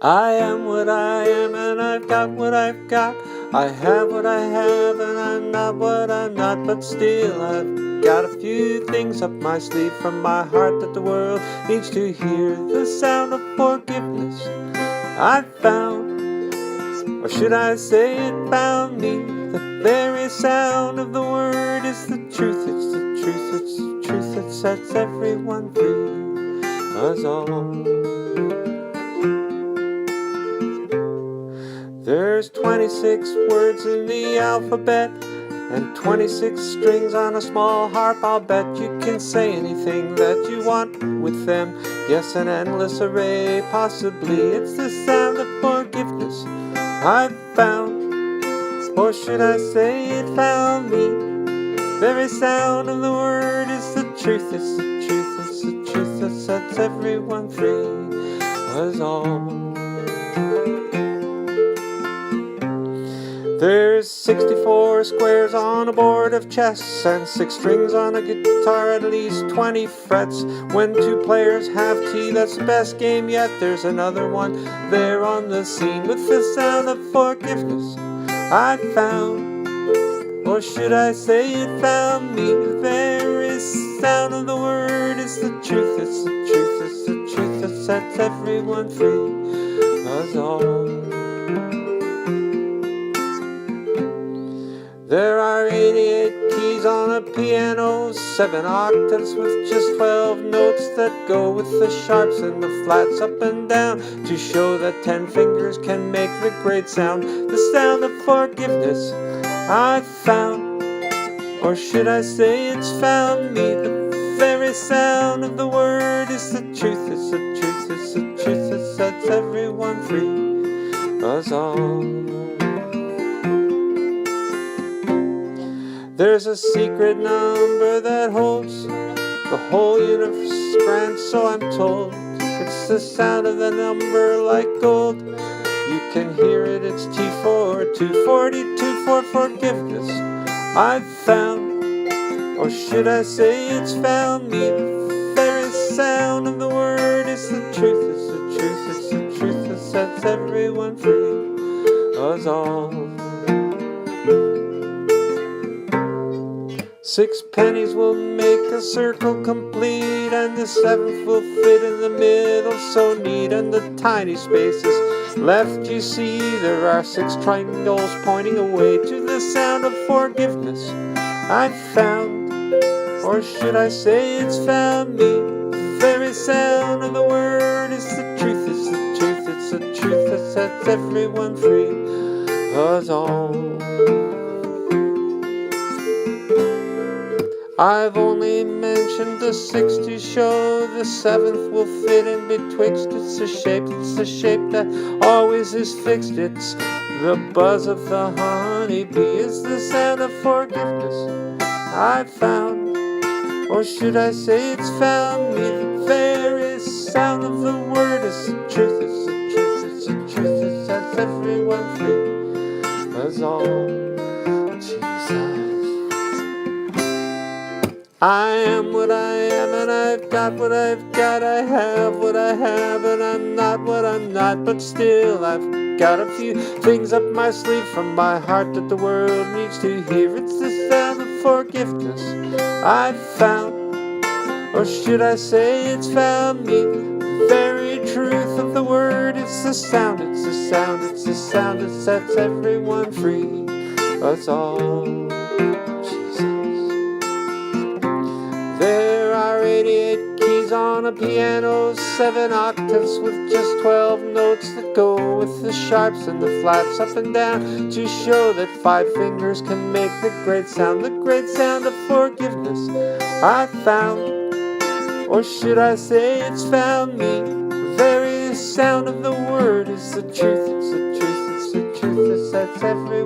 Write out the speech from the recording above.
I am what I am and I've got what I've got. I have what I have and I'm not what I'm not, but still I've got a few things up my sleeve from my heart that the world needs to hear. The sound of forgiveness I found, or should I say it found me. The very sound of the word is the truth. It's the truth, it's the truth that sets everyone free. Us all. There's 26 words in the alphabet and 26 strings on a small harp. I'll bet you can say anything that you want with them. Yes, an endless array, possibly. It's the sound of forgiveness I've found, or should I say it found me. Very sound of the word is the truth. It's the truth, it's the truth that sets everyone free. Us all. There's 64 squares on a board of chess and 6 strings on a guitar, at least 20 frets. When 2 players have tea, that's the best game yet. There's another one there on the scene with the sound of forgiveness I found, or should I say it found me. The very sound of the word is the truth. It's the truth, it's the truth that sets everyone free. Us all. There are 88 keys on a piano, 7 octaves with just 12 notes that go with the sharps and the flats up and down, to show that 10 fingers can make the great sound. The sound of forgiveness I found, or should I say it's found me. The very sound of the word is the truth. It's the truth, it's the truth that sets everyone free. Us all. There's a secret number that holds the whole universe grant, so I'm told. It's the sound of the number like gold. You can hear it, it's T4, 242 for forgiveness I've found, or should I say it's found me. The very sound of the word is the truth. It's the truth, it's the truth that sets everyone free. Us all. 6 pennies will make a circle complete, and the 7th will fit in the middle so neat. And the tiny spaces left, you see, there are 6 triangles pointing away to the sound of forgiveness I've found, or should I say it's found me. The very sound of the word is the truth. It's the truth, it's the truth that sets everyone free. Us all. I've only mentioned the 6 to show the 7th will fit in betwixt. It's the shape that always is fixed. It's the buzz of the honeybee. It's the sound of forgiveness I've found, or should I say it's found me. The very sound of the word is the truth. It's the truth, it's the truth that sets everyone free. Us all. I am what I am and I've got what I've got. I have what I have and I'm not what I'm not, but still I've got a few things up my sleeve from my heart that the world needs to hear. It's the sound of forgiveness I've found, or should I say it's found me. The very truth of the word, it's the sound, it's the sound, it's the sound that sets everyone free. Us all. There are 88 keys on a piano, 7 octaves with just 12 notes that go with the sharps and the flats up and down, to show that 5 fingers can make the great sound of forgiveness I found, or should I say it's found me. The very sound of the word is the truth. It's the truth, it's the truth that sets everyone